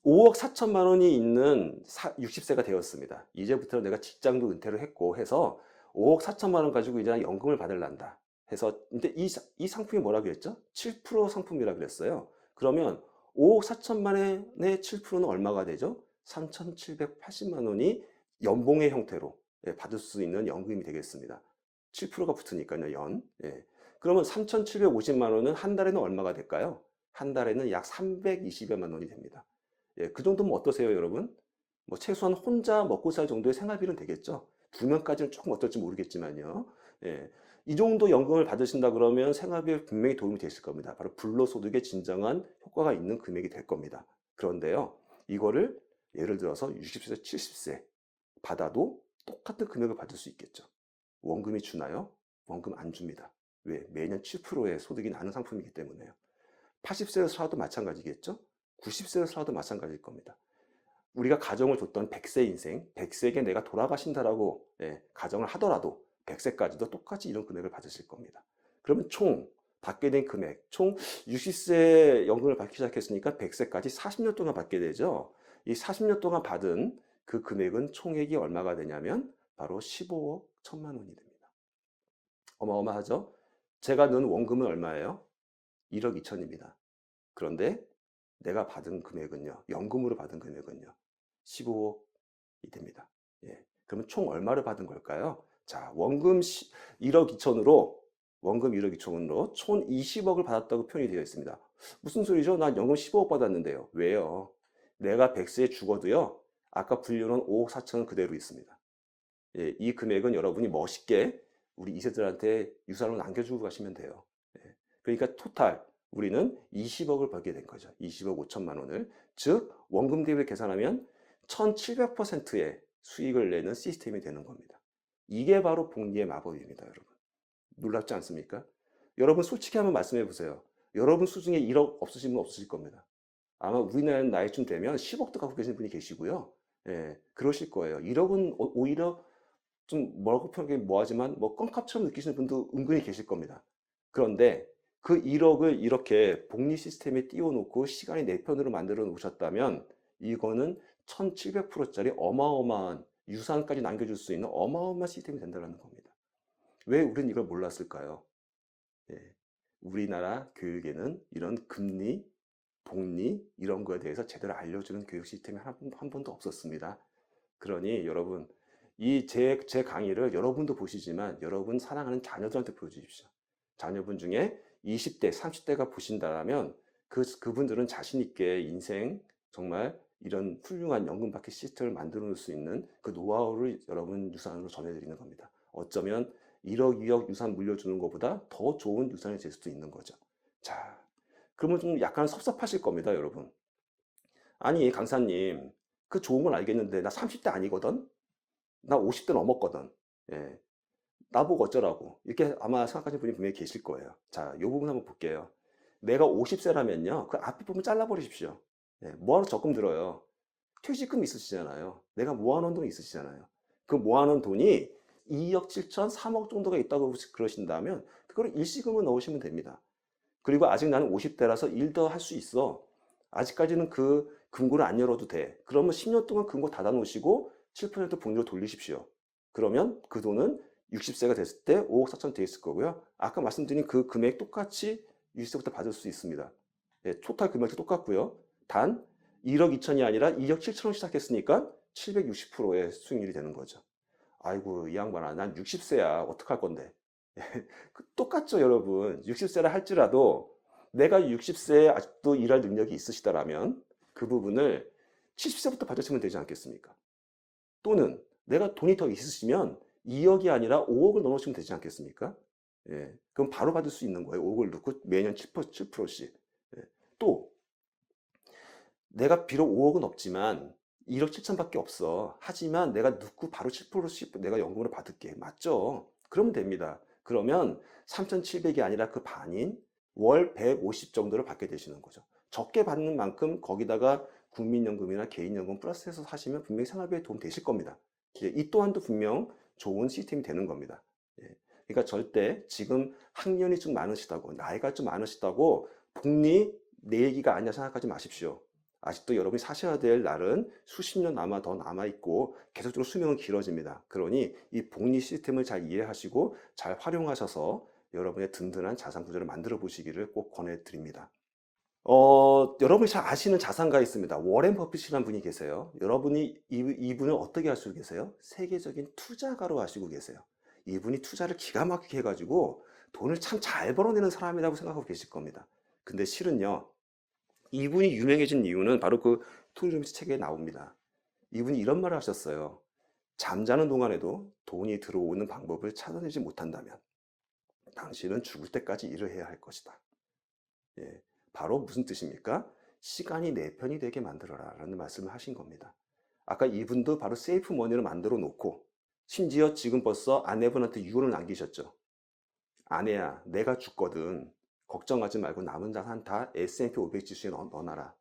5억 4천만 원이 있는 60세가 되었습니다. 이제부터 내가 직장도 은퇴를 했고 해서 5억 4천만 원 가지고 이제 연금을 받을란다. 해서 근데 이 상품이 뭐라고 했죠? 7% 상품이라고 그랬어요. 그러면 5억 4천만 원의 7%는 얼마가 되죠? 3,780만 원이 연봉의 형태로 받을 수 있는 연금이 되겠습니다. 7%가 붙으니까요, 연. 예. 그러면 3,750만 원은 한 달에는 얼마가 될까요? 한 달에는 약 320여만 원이 됩니다. 예, 그 정도면 어떠세요, 여러분? 뭐 최소한 혼자 먹고 살 정도의 생활비는 되겠죠. 2명까지는 조금 어떨지 모르겠지만요. 예, 이 정도 연금을 받으신다 그러면 생활비에 분명히 도움이 되실 겁니다. 바로 불로소득의 진정한 효과가 있는 금액이 될 겁니다. 그런데요, 이거를 예를 들어서 60세, 70세 받아도 똑같은 금액을 받을 수 있겠죠. 원금이 주나요? 원금 안 줍니다. 왜? 매년 7%의 소득이 나는 상품이기 때문에요. 80세에서 살아도 마찬가지겠죠? 90세에서 살아도 마찬가지일 겁니다. 우리가 가정을 줬던 100세 인생, 100세에게 내가 돌아가신다라고 가정을 하더라도 100세까지도 똑같이 이런 금액을 받으실 겁니다. 그러면 총 받게 된 금액, 총 60세 연금을 받기 시작했으니까 100세까지 40년 동안 받게 되죠. 이 40년 동안 받은 그 금액은 총액이 얼마가 되냐면 바로 15억 1천만 원이 됩니다. 어마어마하죠? 제가 넣은 원금은 얼마예요? 1억 2천입니다. 그런데 내가 받은 금액은요, 연금으로 받은 금액은요, 15억이 됩니다. 예. 그러면 총 얼마를 받은 걸까요? 자, 원금 1억 2천으로, 원금 1억 2천으로 총 20억을 받았다고 표현이 되어 있습니다. 무슨 소리죠? 난 연금 15억 받았는데요. 왜요? 내가 100세에 죽어도요, 아까 불려놓은 5억 4천은 그대로 있습니다. 예, 이 금액은 여러분이 멋있게 우리 2세들한테 유산으로 남겨주고 가시면 돼요. 예. 그러니까 토탈 우리는 20억을 벌게 된 거죠. 20억 5천만 원을. 즉 원금 대비를 계산하면 1700%의 수익을 내는 시스템이 되는 겁니다. 이게 바로 복리의 마법입니다, 여러분. 놀랍지 않습니까? 여러분 솔직히 한번 말씀해 보세요. 여러분 수중에 1억 없으신 분 없으실 겁니다. 아마 우리나라 나이쯤 되면 10억도 갖고 계신 분이 계시고요. 예, 그러실 거예요. 1억은 오히려 좀 뭐라고 표현하기 뭐하지만 뭐 껌값처럼 느끼시는 분도 은근히 계실 겁니다. 그런데 그 1억을 이렇게 복리 시스템에 띄워놓고 시간이 내 편으로 만들어 놓으셨다면 이거는 1700%짜리 어마어마한 유산까지 남겨줄 수 있는 어마어마한 시스템이 된다는 겁니다. 왜 우리는 이걸 몰랐을까요? 예, 우리나라 교육에는 이런 금리, 복리 이런 거에 대해서 제대로 알려주는 교육 시스템이 한 번도 없었습니다. 그러니 여러분 이 제 강의를 여러분도 보시지만 여러분 사랑하는 자녀들한테 보여주십시오. 자녀분 중에 20대, 30대가 보신다면 그분들은 자신 있게 인생 정말 이런 훌륭한 연금 받기 시스템을 만들어 놓을 수 있는 그 노하우를 여러분 유산으로 전해드리는 겁니다. 어쩌면 1억, 2억 유산 물려주는 것보다 더 좋은 유산이 될 수도 있는 거죠. 자, 그러면 좀 약간 섭섭하실 겁니다, 여러분. 아니, 강사님, 그 좋은 건 알겠는데 나 30대 아니거든? 나 50대 넘었거든. 예. 나보고 어쩌라고. 이렇게 아마 생각하시는 분이 분명히 계실 거예요. 자, 이 부분 한번 볼게요. 내가 50세라면요. 그 앞에 부분 잘라버리십시오. 예. 뭐하러 적금 들어요? 퇴직금 있으시잖아요. 내가 모아놓은 돈 있으시잖아요. 그 모아놓은 돈이 2억 7천, 3억 정도가 있다고 그러신다면 그걸 일시금을 넣으시면 됩니다. 그리고 아직 나는 50대라서 일 더 할 수 있어. 아직까지는 그 금고를 안 열어도 돼. 그러면 10년 동안 금고 닫아 놓으시고 7% 복리로 돌리십시오. 그러면 그 돈은 60세가 됐을 때 5억 4천 돼 있을 거고요. 아까 말씀드린 그 금액 똑같이 60세부터 받을 수 있습니다. 네, 토탈 금액도 똑같고요. 단 1억 2천이 아니라 2억 7천원 시작했으니까 760%의 수익률이 되는 거죠. 아이고 이 양반아 난 60세야 어떡할 건데. 똑같죠 여러분. 60세라 할지라도 내가 60세에 아직도 일할 능력이 있으시다라면 그 부분을 70세부터 받으시면 되지 않겠습니까? 또는 내가 돈이 더 있으시면 2억이 아니라 5억을 넣어놓으시면 되지 않겠습니까? 예, 그럼 바로 받을 수 있는 거예요. 5억을 넣고 매년 7%씩. 예, 또 내가 비록 5억은 없지만 1억 7천밖에 없어. 하지만 내가 넣고 바로 7%씩 내가 연금으로 받을게. 맞죠? 그러면 됩니다. 그러면 3,700이 아니라 그 반인 월 150 정도를 받게 되시는 거죠. 적게 받는 만큼 거기다가 국민연금이나 개인연금 플러스해서 사시면 분명히 생활비에 도움 되실 겁니다. 예, 이 또한도 분명 좋은 시스템이 되는 겁니다. 예, 그러니까 절대 지금 학년이 좀 많으시다고 나이가 좀 많으시다고 복리 내 얘기가 아니라 생각하지 마십시오. 아직도 여러분이 사셔야 될 날은 수십 년 더 남아있고 계속적으로 수명은 길어집니다. 그러니 이 복리 시스템을 잘 이해하시고 잘 활용하셔서 여러분의 든든한 자산 구조를 만들어 보시기를 꼭 권해드립니다. 여러분이 잘 아시는 자산가 있습니다. 워렌 버핏이라는 분이 계세요. 여러분이 이분을 어떻게 아시고 계세요? 세계적인 투자가로 아시고 계세요. 이분이 투자를 기가 막히게 해가지고 돈을 참 잘 벌어내는 사람이라고 생각하고 계실 겁니다. 근데 실은요, 이분이 유명해진 이유는 바로 그 토니 로빈스 책에 나옵니다. 이분이 이런 말을 하셨어요. 잠자는 동안에도 돈이 들어오는 방법을 찾아내지 못한다면 당신은 죽을 때까지 일을 해야 할 것이다. 예, 바로 무슨 뜻입니까? 시간이 내 편이 되게 만들어라 라는 말씀을 하신 겁니다. 아까 이분도 바로 세이프 머니를 만들어 놓고 심지어 지금 벌써 아내분한테 유언을 남기셨죠. 아내야, 내가 죽거든. 걱정하지 말고 남은 자산 다 S&P 500 지수에 넣어놔라.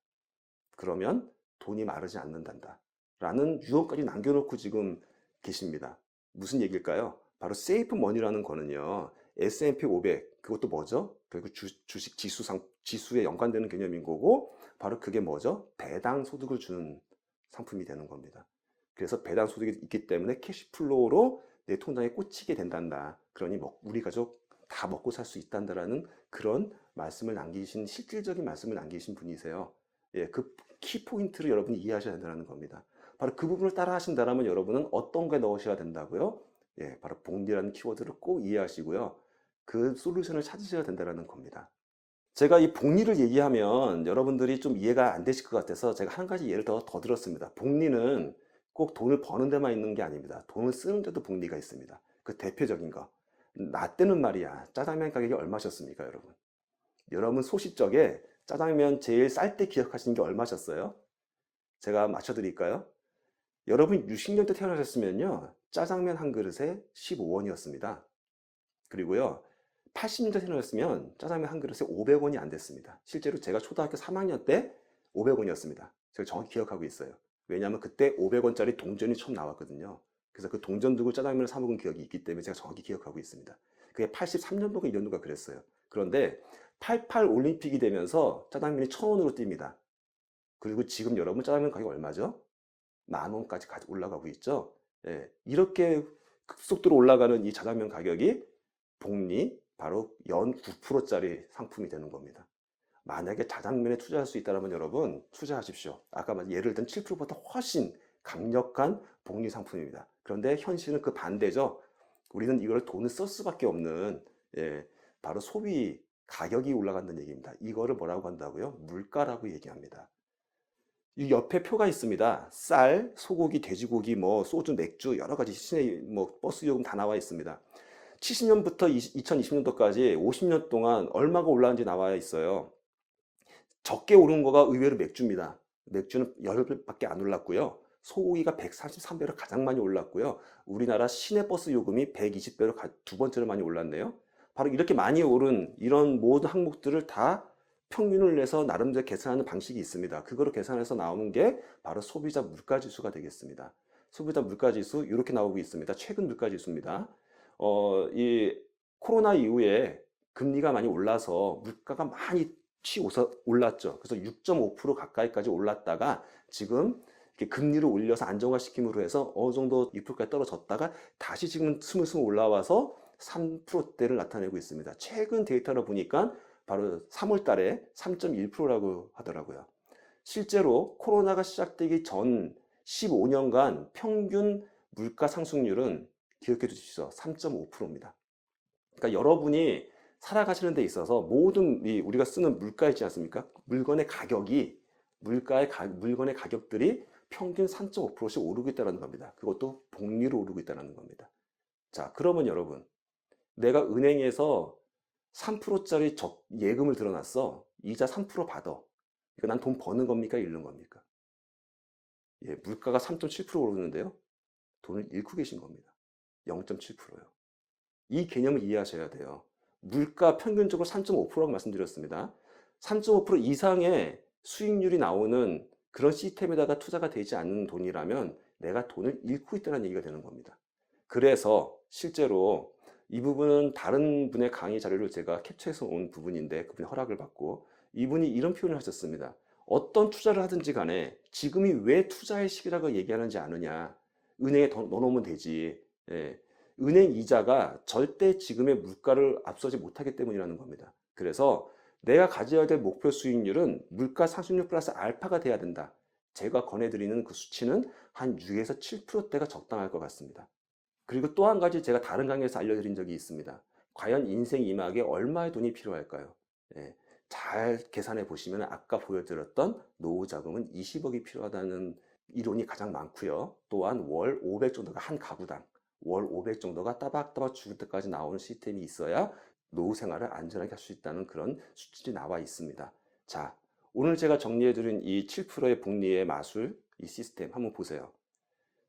그러면 돈이 마르지 않는단다. 라는 유언까지 남겨놓고 지금 계십니다. 무슨 얘기일까요? 바로 세이프 머니라는 거는요. S&P 500 그것도 뭐죠? 결국 주식 지수에 연관되는 개념인 거고 바로 그게 뭐죠? 배당 소득을 주는 상품이 되는 겁니다. 그래서 배당 소득이 있기 때문에 캐시플로우로 내 통장에 꽂히게 된단다. 그러니 우리 가족 다 먹고 살 수 있단다라는 그런 말씀을 남기신 실질적인 말씀을 남기신 분이세요. 예, 그 키포인트를 여러분이 이해하셔야 된다는 겁니다. 바로 그 부분을 따라 하신다면 여러분은 어떤 거 넣으셔야 된다고요? 예, 바로 복리라는 키워드를 꼭 이해하시고요. 그 솔루션을 찾으셔야 된다는 겁니다. 제가 이 복리를 얘기하면 여러분들이 좀 이해가 안 되실 것 같아서 제가 한 가지 예를 더 들었습니다. 복리는 꼭 돈을 버는 데만 있는 게 아닙니다. 돈을 쓰는 데도 복리가 있습니다. 그 대표적인 거. 나 때는 말이야. 짜장면 가격이 얼마셨습니까, 여러분? 여러분 소시적에 짜장면 제일 쌀 때 기억하시는 게 얼마셨어요? 제가 맞춰드릴까요? 여러분 60년대 태어나셨으면요. 짜장면 한 그릇에 15원이었습니다. 그리고요. 80년대 태어나셨으면 짜장면 한 그릇에 500원이 안 됐습니다. 실제로 제가 초등학교 3학년 때 500원이었습니다. 제가 정확히 기억하고 있어요. 왜냐하면 그때 500원짜리 동전이 처음 나왔거든요. 그래서 그 동전 들고 짜장면을 사 먹은 기억이 있기 때문에 제가 정확히 기억하고 있습니다. 그게 83년도가 1년도가 그랬어요. 그런데 88 올림픽이 되면서 짜장면이 1,000원으로 뜁니다. 그리고 지금 여러분 짜장면 가격이 얼마죠? 10,000원까지 올라가고 있죠. 예, 이렇게 급속도로 올라가는 이 짜장면 가격이 복리 바로 연 9%짜리 상품이 되는 겁니다. 만약에 짜장면에 투자할 수 있다면 여러분 투자하십시오. 아까 예를 든 7%보다 훨씬 강력한 복리 상품입니다. 그런데 현실은 그 반대죠. 우리는 이걸 돈을 쓸 수밖에 없는 예, 바로 소비 가격이 올라간다는 얘기입니다. 이거를 뭐라고 한다고요? 물가라고 얘기합니다. 이 옆에 표가 있습니다. 쌀, 소고기, 돼지고기, 뭐 소주, 맥주 여러 가지 시내 뭐 버스 요금 다 나와 있습니다. 70년부터 2020년도까지 50년 동안 얼마가 올랐는지 나와 있어요. 적게 오른 거가 의외로 맥주입니다. 맥주는 10배밖에 안 올랐고요. 소고기가 133배로 가장 많이 올랐고요. 우리나라 시내버스 요금이 120배로 두 번째로 많이 올랐네요. 바로 이렇게 많이 오른 이런 모든 항목들을 다 평균을 내서 나름대로 계산하는 방식이 있습니다. 그거를 계산해서 나오는 게 바로 소비자 물가지수가 되겠습니다. 소비자 물가지수 이렇게 나오고 있습니다. 최근 물가지수입니다. 이 코로나 이후에 금리가 많이 올라서 물가가 많이 치솟아 올랐죠. 그래서 6.5% 가까이까지 올랐다가 지금 이렇게 금리를 올려서 안정화시킴으로 해서 어느 정도 2%까지 떨어졌다가 다시 지금 스물스물 올라와서 3%대를 나타내고 있습니다. 최근 데이터를 보니까 바로 3월 달에 3.1%라고 하더라고요. 실제로 코로나가 시작되기 전 15년간 평균 물가 상승률은 기억해 주십시오. 3.5%입니다. 그러니까 여러분이 살아가시는 데 있어서 모든 우리가 쓰는 물가 있지 않습니까? 물건의 가격들이 평균 3.5%씩 오르고 있다는 겁니다. 그것도 복리로 오르고 있다는 겁니다. 자, 그러면 여러분, 내가 은행에서 3%짜리 예금을 들어놨어. 이자 3% 받아. 이거 난 돈 버는 겁니까? 잃는 겁니까? 예, 물가가 3.7% 오르는데요. 돈을 잃고 계신 겁니다. 0.7%요. 이 개념을 이해하셔야 돼요. 물가 평균적으로 3.5%라고 말씀드렸습니다. 3.5% 이상의 수익률이 나오는 그런 시스템에다가 투자가 되지 않는 돈이라면 내가 돈을 잃고 있다는 얘기가 되는 겁니다. 그래서 실제로 이 부분은 다른 분의 강의 자료를 제가 캡처해서 온 부분인데 그분의 허락을 받고 이분이 이런 표현을 하셨습니다. 어떤 투자를 하든지 간에 지금이 왜 투자의 시기라고 얘기하는지 아느냐. 은행에 더 넣어놓으면 되지. 예. 은행 이자가 절대 지금의 물가를 앞서지 못하기 때문이라는 겁니다. 그래서 내가 가져야 될 목표 수익률은 물가 상승률 플러스 알파가 돼야 된다. 제가 권해드리는 그 수치는 한 6에서 7%대가 적당할 것 같습니다. 그리고 또 한 가지 제가 다른 강의에서 알려드린 적이 있습니다. 과연 인생 2막에 얼마의 돈이 필요할까요? 예, 잘 계산해 보시면 아까 보여드렸던 노후 자금은 20억이 필요하다는 이론이 가장 많고요. 또한 월 500 정도가 한 가구당 월 500 정도가 따박따박 죽을 때까지 나오는 시스템이 있어야 노후 생활을 안전하게 할 수 있다는 그런 수치들이 나와 있습니다. 자, 오늘 제가 정리해드린 이 7%의 복리의 마술, 이 시스템 한번 보세요.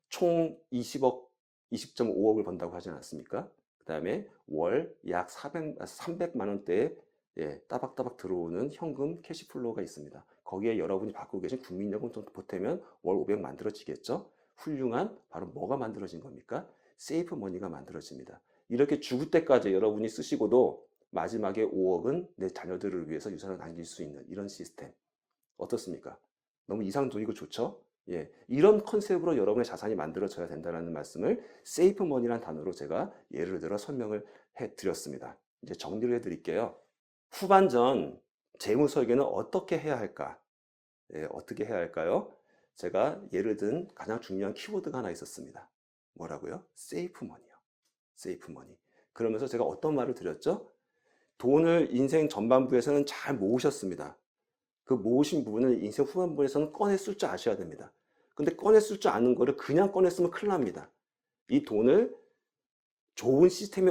총 20.5억을 번다고 하지 않았습니까? 그 다음에 월 약 300만 원대의 따박따박 들어오는 현금 캐시플로우가 있습니다. 거기에 여러분이 받고 계신 국민연금 정도 보태면 월 500 만들어지겠죠? 훌륭한 바로 뭐가 만들어진 겁니까? 세이프 머니가 만들어집니다. 이렇게 죽을 때까지 여러분이 쓰시고도 마지막에 5억은 내 자녀들을 위해서 유산을 남길 수 있는 이런 시스템 어떻습니까? 너무 이상적이고 좋죠? 예, 이런 컨셉으로 여러분의 자산이 만들어져야 된다는 말씀을 세이프 머니라는 단어로 제가 예를 들어 설명을 해드렸습니다. 이제 정리를 해드릴게요. 후반전 재무 설계는 어떻게 해야 할까? 예, 어떻게 해야 할까요? 제가 예를 든 가장 중요한 키워드가 하나 있었습니다. 뭐라고요? 세이프 머니요. 세이프 머니. 그러면서 제가 어떤 말을 드렸죠? 돈을 인생 전반부에서는 잘 모으셨습니다. 그 모으신 부분을 인생 후반부에서는 꺼내 쓸 줄 아셔야 됩니다. 근데 꺼내 쓸 줄 아는 거를 그냥 꺼내 쓰면 큰일 납니다. 이 돈을 좋은 시스템에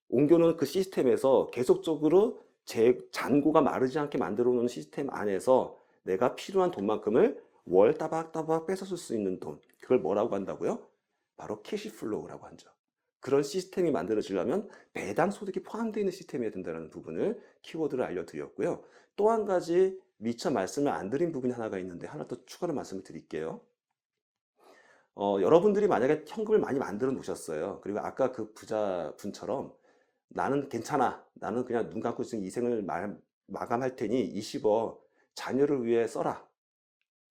옮겨놓은 그 시스템에서 계속적으로 제 잔고가 마르지 않게 만들어 놓은 시스템 안에서 내가 필요한 돈만큼을 월 따박따박 뺏어 쓸 수 있는 돈, 그걸 뭐라고 한다고요? 바로 캐시플로우라고 하죠. 그런 시스템이 만들어지려면 배당 소득이 포함되어 있는 시스템이어야 된다는 부분을 키워드를 알려드렸고요. 또 한 가지 미처 말씀을 안 드린 부분이 하나가 있는데 하나 더 추가로 말씀을 드릴게요. 여러분들이 만약에 현금을 많이 만들어 놓으셨어요. 그리고 아까 그 부자분처럼 나는 괜찮아. 나는 그냥 눈 감고 있으면 이 생을 마감할 테니 20억 자녀를 위해 써라.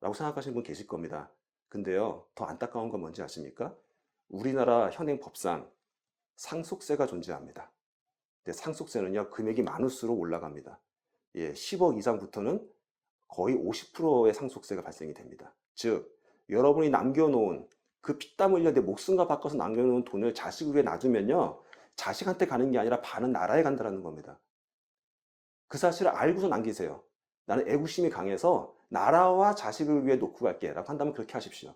라고 생각하시는 분 계실 겁니다. 근데요, 더 안타까운 건 뭔지 아십니까? 우리나라 현행 법상 상속세가 존재합니다. 근데 상속세는요, 금액이 많을수록 올라갑니다. 예, 10억 이상부터는 거의 50%의 상속세가 발생이 됩니다. 즉, 여러분이 남겨놓은 그 피땀 흘려 내 목숨과 바꿔서 남겨놓은 돈을 자식을 위해 놔두면요, 자식한테 가는 게 아니라 반은 나라에 간다는 겁니다. 그 사실을 알고서 남기세요. 나는 애국심이 강해서 나라와 자식을 위해 놓고 갈게 라고 한다면 그렇게 하십시오.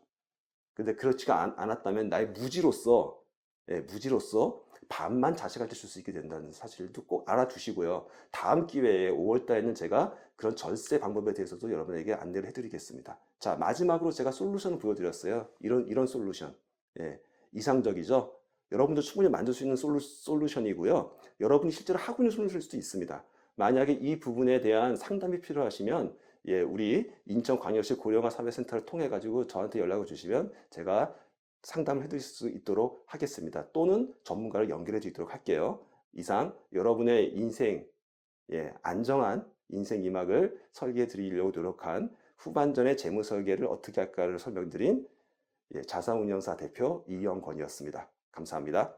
근데 그렇지가 않았다면 나의 무지로서, 무지로서 반만 자식한테 줄 수 있게 된다는 사실도 꼭 알아두시고요. 다음 기회에 5월 달에는 제가 그런 절세 방법에 대해서도 여러분에게 안내를 해드리겠습니다. 자, 마지막으로 제가 솔루션을 보여드렸어요. 이런 솔루션. 예, 이상적이죠? 여러분도 충분히 만들 수 있는 솔루션이고요. 여러분이 실제로 하고 있는 솔루션일 수도 있습니다. 만약에 이 부분에 대한 상담이 필요하시면 예, 우리 인천광역시 고령화 사회센터를 통해 가지고 저한테 연락을 주시면 제가 상담을 해드릴 수 있도록 하겠습니다. 또는 전문가를 연결해 드리도록 할게요. 이상 여러분의 인생, 예, 안정한 인생 이막을 설계해 드리려고 노력한 후반전의 재무 설계를 어떻게 할까를 설명드린 예, 자산운용사 대표 이영권이었습니다. 감사합니다.